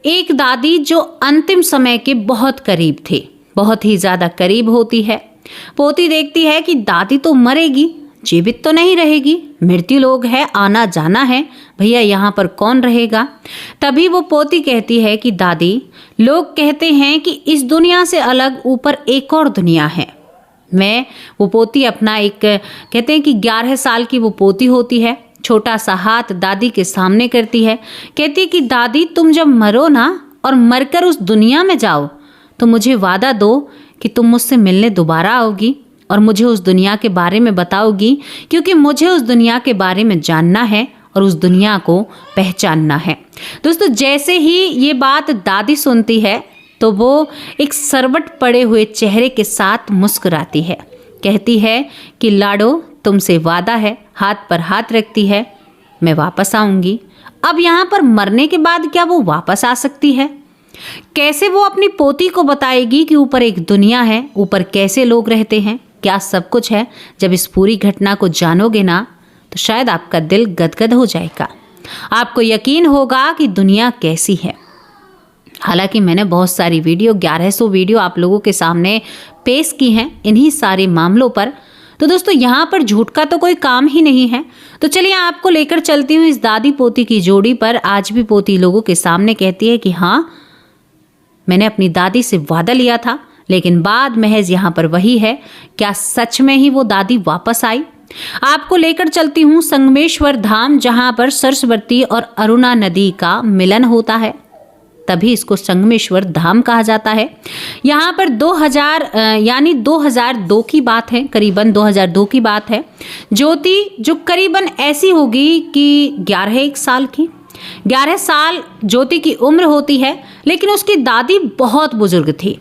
एक दादी जो अंतिम समय के बहुत करीब थे, बहुत ही ज़्यादा करीब होती है। पोती देखती है कि दादी तो मरेगी, जीवित तो नहीं रहेगी, मृत्यु लोग है, आना जाना है, भैया यहाँ पर कौन रहेगा। तभी वो पोती कहती है कि दादी, लोग कहते हैं कि इस दुनिया से अलग ऊपर एक और दुनिया है। वो पोती अपना एक कहते हैं कि 11 साल की वो पोती होती है, छोटा सा हाथ दादी के सामने करती है, कहती कि दादी तुम जब मरो ना और मरकर उस दुनिया में जाओ तो मुझे वादा दो कि तुम मुझसे मिलने दोबारा आओगी और मुझे उस दुनिया के बारे में बताओगी, क्योंकि मुझे उस दुनिया के बारे में जानना है और उस दुनिया को पहचानना है। दोस्तों, जैसे ही ये बात दादी सुनती है तो वो एक सरवट पड़े हुए चेहरे के साथ मुस्कुराती है, कहती है कि लाडो तुमसे वादा है, हाथ पर हाथ रखती है, मैं वापस आऊंगी। अब यहाँ पर मरने के बाद क्या वो वापस आ सकती है? कैसे वो अपनी पोती को बताएगी कि ऊपर एक दुनिया है, ऊपर कैसे लोग रहते हैं, क्या सब कुछ है? जब इस पूरी घटना को जानोगे ना तो शायद आपका दिल गदगद हो जाएगा, आपको यकीन होगा कि दुनिया कैसी है। हालांकि मैंने बहुत सारी वीडियो 1100 वीडियो आप लोगों के सामने पेश की हैं इन्हीं सारे मामलों पर, तो दोस्तों यहाँ पर झूठ का तो कोई काम ही नहीं है। तो चलिए आपको लेकर चलती हूँ इस दादी पोती की जोड़ी पर। आज भी पोती लोगों के सामने कहती है कि हाँ, मैंने अपनी दादी से वादा लिया था, लेकिन बात महज यहाँ पर वही है, क्या सच में ही वो दादी वापस आई? आपको लेकर चलती हूँ संगमेश्वर धाम, जहाँ पर सरस्वती और अरुणा नदी का मिलन होता है, तभी इसको संगमेश्वर धाम कहा जाता है। यहाँ पर 2002 की बात है, करीबन 2002 की बात है। ज्योति जो करीबन ऐसी होगी कि 11 साल की, 11 साल ज्योति की उम्र होती है, लेकिन उसकी दादी बहुत बुजुर्ग थी।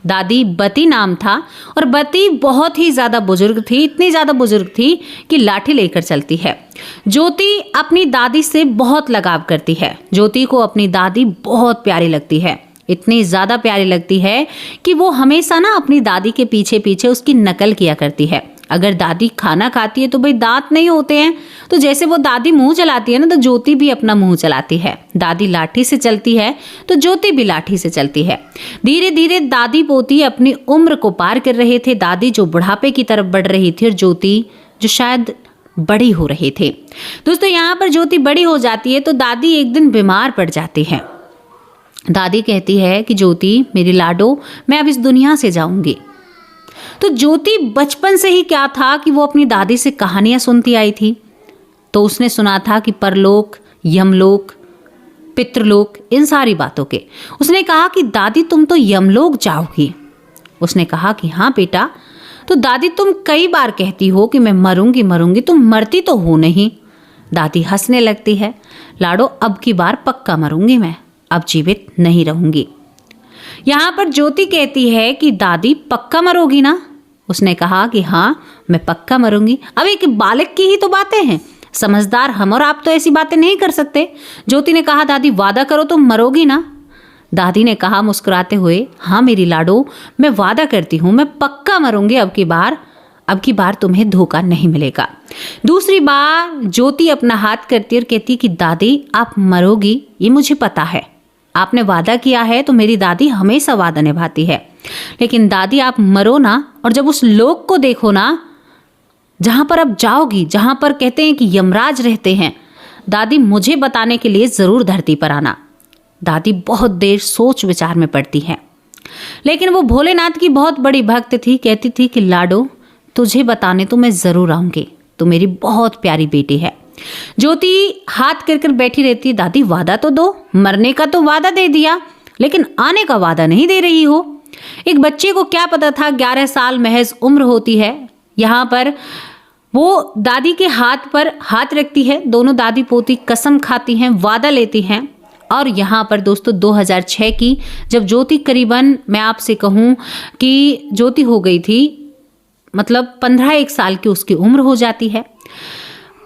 दादी बती नाम था और बती बहुत ही ज़्यादा बुजुर्ग थी, इतनी ज़्यादा बुजुर्ग थी कि लाठी लेकर चलती है। ज्योति अपनी दादी से बहुत लगाव करती है, ज्योति को अपनी दादी बहुत प्यारी लगती है, इतनी ज़्यादा प्यारी लगती है कि वो हमेशा ना अपनी दादी के पीछे पीछे उसकी नकल किया करती है। अगर दादी खाना खाती है तो भाई दांत नहीं होते हैं, तो जैसे वो दादी मुंह चलाती है ना, तो ज्योति भी अपना मुंह चलाती है। दादी लाठी से चलती है तो ज्योति भी लाठी से चलती है। धीरे धीरे दादी पोती अपनी उम्र को पार कर रहे थे। दादी जो बुढ़ापे की तरफ बढ़ रही थी और ज्योति जो शायद बड़ी हो रहे थे। दोस्तों, यहाँ पर ज्योति बड़ी हो जाती है तो दादी एक दिन बीमार पड़ जाती है। दादी कहती है कि ज्योति मेरी लाडो, मैं अब इस दुनिया से जाऊंगी। तो ज्योति बचपन से ही क्या था कि वो अपनी दादी से कहानियां सुनती आई थी। तो उसने सुना था कि परलोक, यमलोक, पितृलोक, इन सारी बातों के। उसने कहा कि दादी तुम तो यमलोक जाओगी। उसने कहा कि हाँ बेटा। तो दादी तुम कई बार कहती हो कि मैं मरूंगी मरूंगी, तुम मरती तो हो नहीं। दादी हंसने लगती है, लाडो अब की बार पक्का मरूंगी मैं, अब जीवित नहीं रहूंगी। यहाँ पर ज्योति कहती है कि दादी पक्का मरोगी ना? उसने कहा कि हाँ मैं पक्का मरूंगी। अब एक बालक की ही तो बातें हैं, समझदार हम और आप तो ऐसी बातें नहीं कर सकते। ज्योति ने कहा दादी वादा करो तुम मरोगी ना? दादी ने कहा मुस्कुराते हुए, हाँ मेरी लाडो, मैं वादा करती हूँ, मैं पक्का मरूंगी अब की बार तुम्हें धोखा नहीं मिलेगा। दूसरी बार ज्योति अपना हाथ करती और कहती कि दादी आप मरोगी, ये मुझे पता है, आपने वादा किया है तो मेरी दादी हमेशा वादा निभाती है, लेकिन दादी आप मरो ना और जब उस लोक को देखो ना जहां पर अब जाओगी, जहां पर कहते हैं कि यमराज रहते हैं, दादी मुझे बताने के लिए जरूर धरती पर आना। दादी बहुत देर सोच विचार में पड़ती है, लेकिन वो भोलेनाथ की बहुत बड़ी भक्त थी। कहती थी कि लाडो तुझे बताने तो मैं जरूर आऊंगी, तू मेरी बहुत प्यारी बेटी है। ज्योति हाथ कर कर बैठी रहती, दादी वादा तो दो, मरने का तो वादा दे दिया, लेकिन आने का वादा नहीं दे रही हो। एक बच्चे को क्या पता था 11 साल महज उम्र होती है। यहाँ पर वो दादी के हाथ पर हाथ रखती है, दोनों दादी पोती कसम खाती हैं, वादा लेती हैं। और यहाँ पर दोस्तों 2006 की जब ज्योति करीबन, मैं आपसे कहूँ कि ज्योति हो गई थी मतलब 15 साल की उसकी उम्र हो जाती है।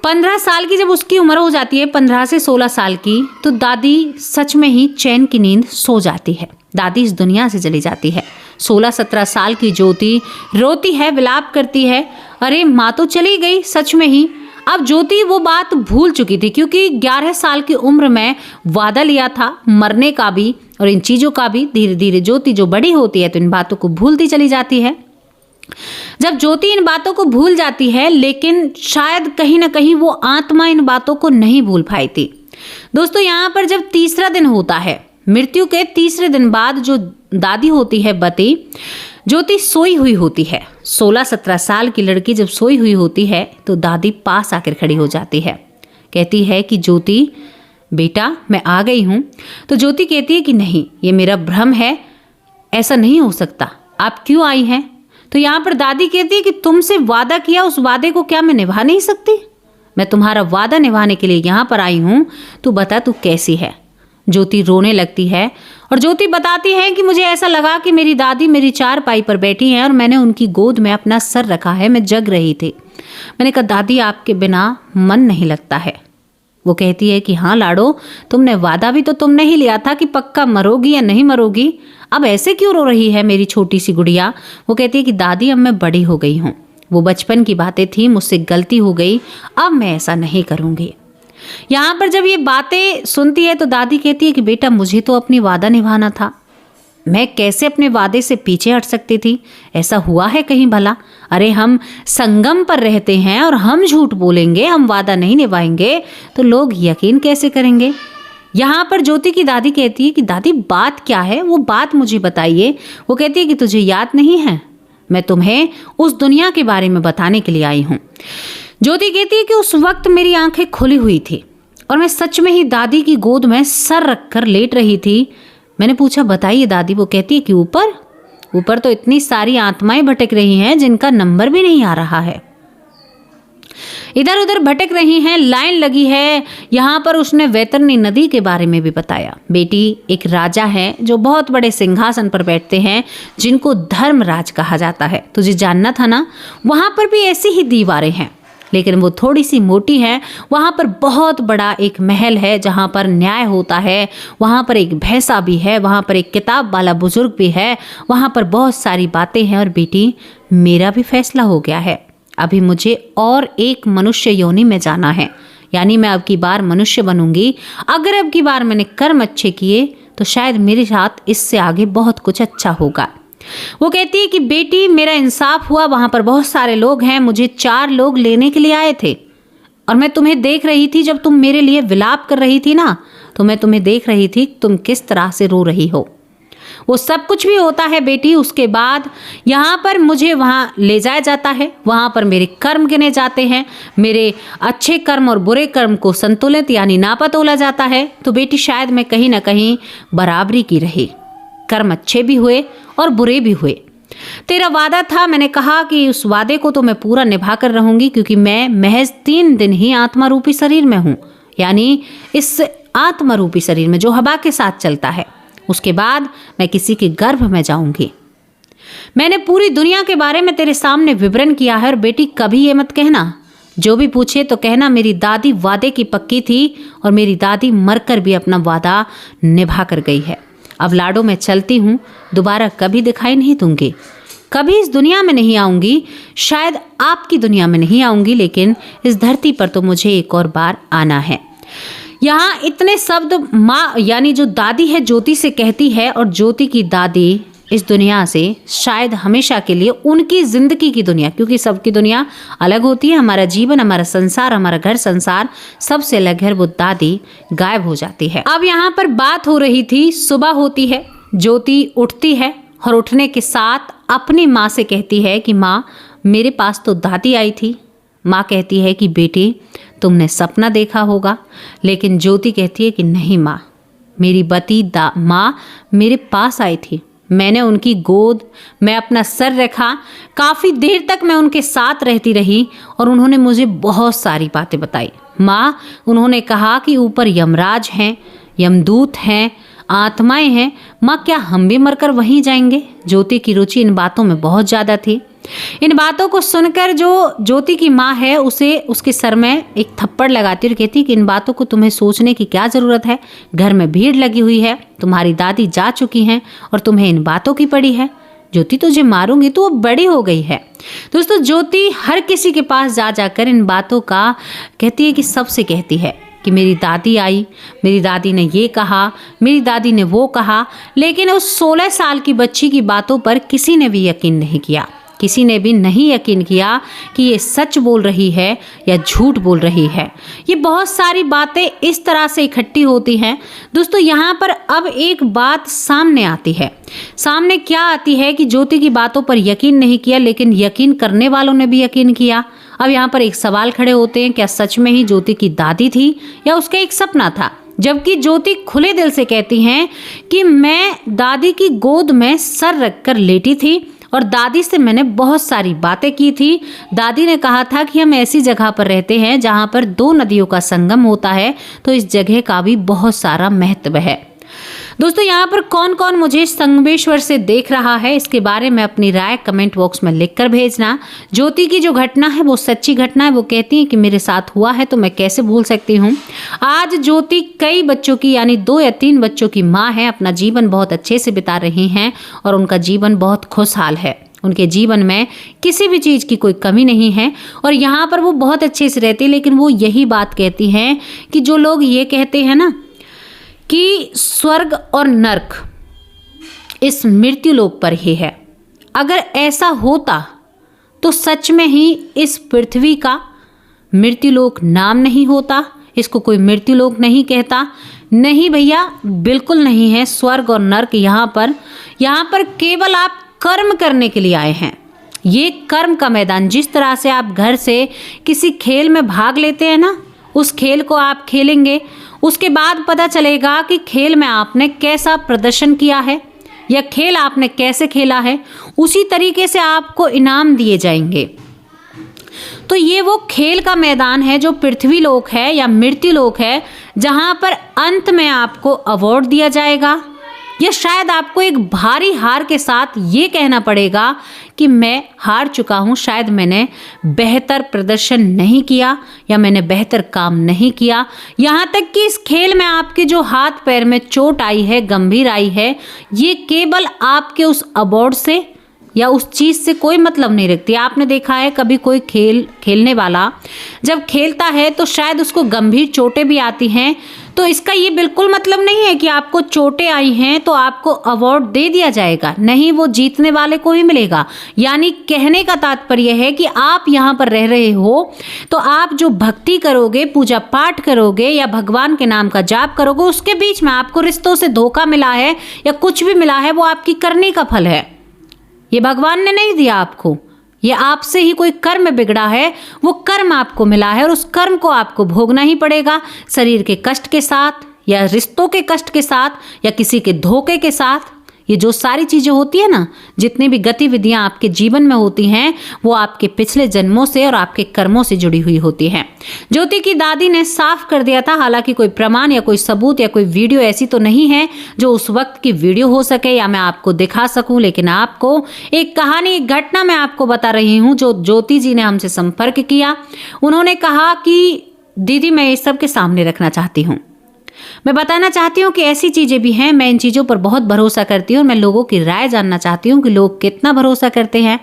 15 साल की जब उसकी उम्र हो जाती है, 15 से 16 साल की, तो दादी सच में ही चैन की नींद सो जाती है। दादी इस दुनिया से चली जाती है। 16-17 साल की ज्योति रोती है, विलाप करती है, अरे माँ तो चली गई, सच में ही अब ज्योति वो बात भूल चुकी थी, क्योंकि 11 साल की उम्र में वादा लिया था मरने का भी और इन चीज़ों का भी। धीरे धीरे ज्योति जो बड़ी होती है तो इन बातों को भूलती चली जाती है। जब ज्योति इन बातों को भूल जाती है, लेकिन शायद कहीं ना कहीं वो आत्मा इन बातों को नहीं भूल पाई थी। दोस्तों, यहाँ पर जब तीसरा दिन होता है, मृत्यु के तीसरे दिन बाद जो दादी होती है बती, ज्योति सोई हुई होती है। 16-17 साल की लड़की जब सोई हुई होती है तो दादी पास आकर खड़ी हो जाती है, कहती है कि ज्योति बेटा मैं आ गई हूँ। तो ज्योति कहती है कि नहीं, ये मेरा भ्रम है, ऐसा नहीं हो सकता, आप क्यों आई हैं? तो यहाँ पर दादी कहती है कि तुमसे वादा किया, उस वादे को क्या मैं निभा नहीं सकती? मैं तुम्हारा वादा निभाने के लिए यहाँ पर आई हूँ, तू बता तू कैसी है? ज्योति रोने लगती है और ज्योति बताती है कि मुझे ऐसा लगा कि मेरी दादी मेरी चारपाई पर बैठी हैं और मैंने उनकी गोद में अपना सर रखा है, मैं जग रही थी। मैंने कहा दादी आपके बिना मन नहीं लगता है। वो कहती है कि हाँ लाडो, तुमने वादा भी तो तुमने ही लिया था कि पक्का मरोगी या नहीं मरोगी, अब ऐसे क्यों रो रही है मेरी छोटी सी गुड़िया? वो कहती है कि दादी अब मैं बड़ी हो गई हूँ, वो बचपन की बातें थी, मुझसे गलती हो गई, अब मैं ऐसा नहीं करूँगी। यहाँ पर जब ये बातें सुनती है तो दादी कहती है कि बेटा मुझे तो अपनी वादा निभाना था, मैं कैसे अपने वादे से पीछे हट सकती थी? ऐसा हुआ है कहीं भला? अरे हम संगम पर रहते हैं और हम झूठ बोलेंगे, हम वादा नहीं निभाएंगे तो लोग यकीन कैसे करेंगे? यहाँ पर ज्योति की दादी कहती है कि दादी बात क्या है, वो बात मुझे बताइए। वो कहती है कि तुझे याद नहीं है, मैं तुम्हें उस दुनिया के बारे में बताने के लिए आई हूँ। ज्योति कहती है कि उस वक्त मेरी आंखें खुली हुई थी और मैं सच में ही दादी की गोद में सर रखकर लेट रही थी। मैंने पूछा बताइए दादी। वो कहती है कि ऊपर तो इतनी सारी आत्माएं भटक रही हैं जिनका नंबर भी नहीं आ रहा है, इधर उधर भटक रही हैं, लाइन लगी है। यहाँ पर उसने वैतरणी नदी के बारे में भी बताया। बेटी, एक राजा है जो बहुत बड़े सिंहासन पर बैठते हैं, जिनको धर्मराज कहा जाता है। तुझे जानना था ना? वहाँ पर भी ऐसी ही दीवारें हैं, लेकिन वो थोड़ी सी मोटी है। वहाँ पर बहुत बड़ा एक महल है जहाँ पर न्याय होता है, वहाँ पर एक भैंसा भी है, वहाँ पर एक किताब वाला बुजुर्ग भी है, वहाँ पर बहुत सारी बातें हैं। और बेटी, मेरा भी फैसला हो गया है, अभी मुझे और एक मनुष्य योनि में जाना है, यानी मैं अब की बार मनुष्य बनूंगी। अगर अब की बार मैंने कर्म अच्छे किए तो शायद मेरे साथ इससे आगे बहुत कुछ अच्छा होगा। वो कहती है कि बेटी मेरा इंसाफ हुआ, वहां पर बहुत सारे लोग हैं, मुझे 4 लोग लेने के लिए आए थे और मैं तुम्हें देख रही थी। जब तुम मेरे लिए विलाप कर रही थी ना, तो मैं तुम्हें देख रही थी तुम किस तरह से रो रही हो। वो सब कुछ भी होता है बेटी, उसके बाद यहाँ पर मुझे वहाँ ले जाया जाता है, वहाँ पर मेरे कर्म गिने जाते हैं, मेरे अच्छे कर्म और बुरे कर्म को संतुलित यानी नापा तोला जाता है। तो बेटी शायद मैं कहीं ना कहीं बराबरी की रही, कर्म अच्छे भी हुए और बुरे भी हुए। तेरा वादा था, मैंने कहा कि उस वादे को तो मैं पूरा निभा कर रहूंगी, क्योंकि मैं महज 3 दिन ही आत्मा रूपी शरीर में हूँ, यानी इस आत्मा रूपी शरीर में जो हवा के साथ चलता है। उसके बाद मैं किसी के गर्भ में जाऊंगी। मैंने पूरी दुनिया के बारे में तेरे सामने विवरण किया है। और बेटी कभी ये मत कहना, जो भी पूछे तो कहना मेरी दादी वादे की पक्की थी और मेरी दादी मरकर भी अपना वादा निभा कर गई है। अब लाडो मैं चलती हूँ, दोबारा कभी दिखाई नहीं दूंगी, कभी इस दुनिया में नहीं आऊंगी, शायद आपकी दुनिया में नहीं आऊंगी, लेकिन इस धरती पर तो मुझे एक और बार आना है। यहाँ इतने शब्द माँ यानी जो दादी है ज्योति से कहती है, और ज्योति की दादी इस दुनिया से शायद हमेशा के लिए उनकी जिंदगी की दुनिया, क्योंकि सबकी दुनिया अलग होती है, हमारा जीवन, हमारा संसार, हमारा घर संसार सबसे अलग है, वो दादी गायब हो जाती है। अब यहाँ पर बात हो रही थी, सुबह होती है, ज्योति उठती है और उठने के साथ अपनी माँ से कहती है कि माँ मेरे पास तो दादी आई थी। माँ कहती है कि बेटी तुमने सपना देखा होगा, लेकिन ज्योति कहती है कि नहीं माँ, मेरी बती माँ मेरे पास आई थी, मैंने उनकी गोद में अपना सर रखा, काफ़ी देर तक मैं उनके साथ रहती रही और उन्होंने मुझे बहुत सारी बातें बताई। माँ, उन्होंने कहा कि ऊपर यमराज हैं, यमदूत हैं, आत्माएं हैं। माँ, क्या हम भी मरकर वहीं जाएंगे? ज्योति की रुचि इन बातों में बहुत ज़्यादा थी। इन बातों को सुनकर जो ज्योति की माँ है उसे उसके सर में एक थप्पड़ लगाती और कहती कि इन बातों को तुम्हें सोचने की क्या ज़रूरत है, घर में भीड़ लगी हुई है, तुम्हारी दादी जा चुकी हैं और तुम्हें इन बातों की पड़ी है। ज्योति तुझे मारूंगी, तो वो बड़ी हो गई है। दोस्तों ज्योति हर किसी के पास जा जाकर इन बातों का कहती है कि सबसे कहती है कि मेरी दादी आई, मेरी दादी ने ये कहा, मेरी दादी ने वो कहा, लेकिन उस 16 साल की बच्ची की बातों पर किसी ने भी यकीन नहीं किया। किसी ने भी नहीं यकीन किया कि ये सच बोल रही है या झूठ बोल रही है। ये बहुत सारी बातें इस तरह से इकट्ठी होती हैं। दोस्तों यहाँ पर अब एक बात सामने आती है। सामने क्या आती है कि ज्योति की बातों पर यकीन नहीं किया, लेकिन यकीन करने वालों ने भी यकीन किया। अब यहाँ पर एक सवाल खड़े होते हैं, क्या सच में ही ज्योति की दादी थी या उसका एक सपना था? जबकि ज्योति खुले दिल से कहती हैं कि मैं दादी की गोद में सर रखकर लेटी थी और दादी से मैंने बहुत सारी बातें की थी। दादी ने कहा था कि हम ऐसी जगह पर रहते हैं जहां पर 2 नदियों का संगम होता है, तो इस जगह का भी बहुत सारा महत्व है। दोस्तों यहाँ पर कौन कौन मुझे संगमेश्वर से देख रहा है, इसके बारे में अपनी राय कमेंट बॉक्स में लिखकर भेजना। ज्योति की जो घटना है वो सच्ची घटना है। वो कहती है कि मेरे साथ हुआ है तो मैं कैसे भूल सकती हूँ। आज ज्योति कई बच्चों की यानी 2 या 3 बच्चों की माँ है। अपना जीवन बहुत अच्छे से बिता रही हैं और उनका जीवन बहुत खुशहाल है। उनके जीवन में किसी भी चीज़ की कोई कमी नहीं है और यहाँ पर वो बहुत अच्छे से रहती है। लेकिन वो यही बात कहती हैं कि जो लोग ये कहते हैं ना कि स्वर्ग और नरक इस मृत्यु लोक पर ही है, अगर ऐसा होता तो सच में ही इस पृथ्वी का मृत्यु लोक नाम नहीं होता, इसको कोई मृत्यु लोक नहीं कहता। नहीं भैया, बिल्कुल नहीं है। स्वर्ग और नरक यहाँ पर केवल आप कर्म करने के लिए आए हैं। ये कर्म का मैदान, जिस तरह से आप घर से किसी खेल में भाग लेते हैं ना, उस खेल को आप खेलेंगे, उसके बाद पता चलेगा कि खेल में आपने कैसा प्रदर्शन किया है या खेल आपने कैसे खेला है। उसी तरीके से आपको इनाम दिए जाएंगे। तो ये वो खेल का मैदान है जो पृथ्वी लोक है या मृत्यु लोक है, जहां पर अंत में आपको अवार्ड दिया जाएगा या शायद आपको एक भारी हार के साथ ये कहना पड़ेगा कि मैं हार चुका हूँ, शायद मैंने बेहतर प्रदर्शन नहीं किया या मैंने बेहतर काम नहीं किया। यहाँ तक कि इस खेल में आपके जो हाथ पैर में चोट आई है, गंभीर आई है, ये केवल आपके उस अवार्ड से या उस चीज़ से कोई मतलब नहीं रखती। आपने देखा है कभी कोई खेलने वाला जब खेलता है तो शायद उसको गंभीर चोटें भी आती हैं, तो इसका ये बिल्कुल मतलब नहीं है कि आपको चोटें आई हैं तो आपको अवार्ड दे दिया जाएगा। नहीं, वो जीतने वाले को ही मिलेगा। यानी कहने का तात्पर्य है कि आप यहाँ पर रह रहे हो तो आप जो भक्ति करोगे, पूजा पाठ करोगे या भगवान के नाम का जाप करोगे, उसके बीच में आपको रिश्तों से धोखा मिला है या कुछ भी मिला है, वो आपकी करने का फल है। ये भगवान ने नहीं दिया आपको, ये आपसे ही कोई कर्म बिगड़ा है, वो कर्म आपको मिला है और उस कर्म को आपको भोगना ही पड़ेगा। शरीर के कष्ट के साथ या रिश्तों के कष्ट के साथ या किसी के धोखे के साथ। ये जो सारी चीज़ें होती है ना, जितनी भी गतिविधियां आपके जीवन में होती हैं, वो आपके पिछले जन्मों से और आपके कर्मों से जुड़ी हुई होती हैं। ज्योति की दादी ने साफ कर दिया था। हालांकि कोई प्रमाण या कोई सबूत या कोई वीडियो ऐसी तो नहीं है जो उस वक्त की वीडियो हो सके या मैं आपको दिखा सकूं, लेकिन आपको एक कहानी, एक घटना मैं आपको बता रही हूँ जो ज्योति जी ने हमसे संपर्क किया। उन्होंने कहा कि दीदी, मैं इस सब के सामने रखना चाहती हूँ। मैं बताना चाहती हूँ कि ऐसी चीज़ें भी हैं। मैं इन चीज़ों पर बहुत भरोसा करती हूँ और मैं लोगों की राय जानना चाहती हूँ कि लोग कितना भरोसा करते हैं।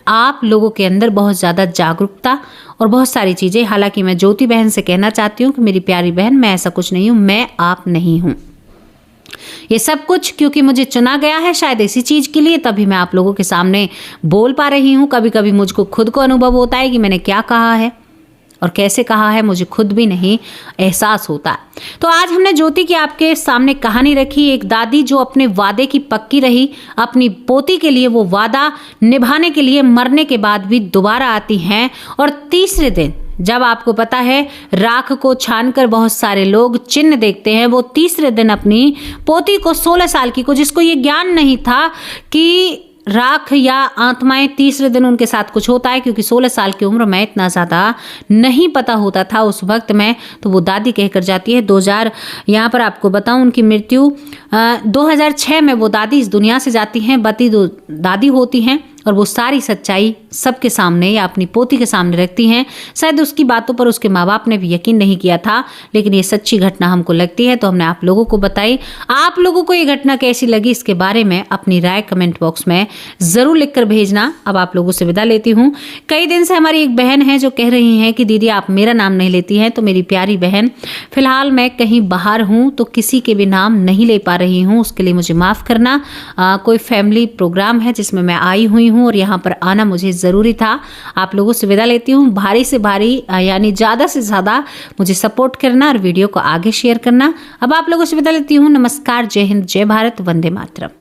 आप लोगों के अंदर बहुत ज़्यादा जागरूकता और बहुत सारी चीज़ें। हालांकि मैं ज्योति बहन से कहना चाहती हूँ कि मेरी प्यारी बहन, मैं ऐसा कुछ नहीं हूँ, मैं आप नहीं हूँ। ये सब कुछ क्योंकि मुझे चुना गया है शायद इसी चीज़ के लिए, तभी मैं आप लोगों के सामने बोल पा रही हूँ। कभी कभी मुझको खुद को अनुभव होता है कि मैंने क्या कहा है और कैसे कहा है, मुझे खुद भी नहीं एहसास होता। तो आज हमने ज्योति की आपके सामने कहानी रखी। एक दादी जो अपने वादे की पक्की रही, अपनी पोती के लिए वो वादा निभाने के लिए मरने के बाद भी दोबारा आती हैं। और तीसरे दिन जब आपको पता है राख को छानकर बहुत सारे लोग चिन्ह देखते हैं, वो तीसरे दिन अपनी पोती को 16 साल की को, जिसको ये ज्ञान नहीं था कि राख या आत्माएं तीसरे दिन उनके साथ कुछ होता है, क्योंकि 16 साल की उम्र में इतना ज़्यादा नहीं पता होता था उस वक्त में। तो वो दादी कहकर जाती है। 2000 यहाँ पर आपको बताऊं, उनकी मृत्यु 2006 में वो दादी इस दुनिया से जाती हैं। बती दादी होती हैं और वो सारी सच्चाई सबके सामने या अपनी पोती के सामने रखती हैं। शायद उसकी बातों पर उसके माँ बाप ने भी यकीन नहीं किया था, लेकिन ये सच्ची घटना हमको लगती है तो हमने आप लोगों को बताई। आप लोगों को ये घटना कैसी लगी इसके बारे में अपनी राय कमेंट बॉक्स में जरूर लिखकर भेजना। अब आप लोगों से विदा लेती हूँ। कई दिन से हमारी एक बहन है जो कह रही हैं कि दीदी आप मेरा नाम नहीं लेती हैं। तो मेरी प्यारी बहन, फिलहाल मैं कहीं बाहर हूँ तो किसी के भी नाम नहीं ले पा रही हूँ, उसके लिए मुझे माफ़ करना। कोई फैमिली प्रोग्राम है जिसमें मैं आई हुई हूँ और यहाँ पर आना मुझे ज़रूरी था। आप लोगों से विदा लेती हूँ। भारी से भारी यानी ज़्यादा से ज़्यादा मुझे सपोर्ट करना और वीडियो को आगे शेयर करना। अब आप लोगों से विदा लेती हूँ। नमस्कार, जय हिंद, जय भारत, वंदे मातरम।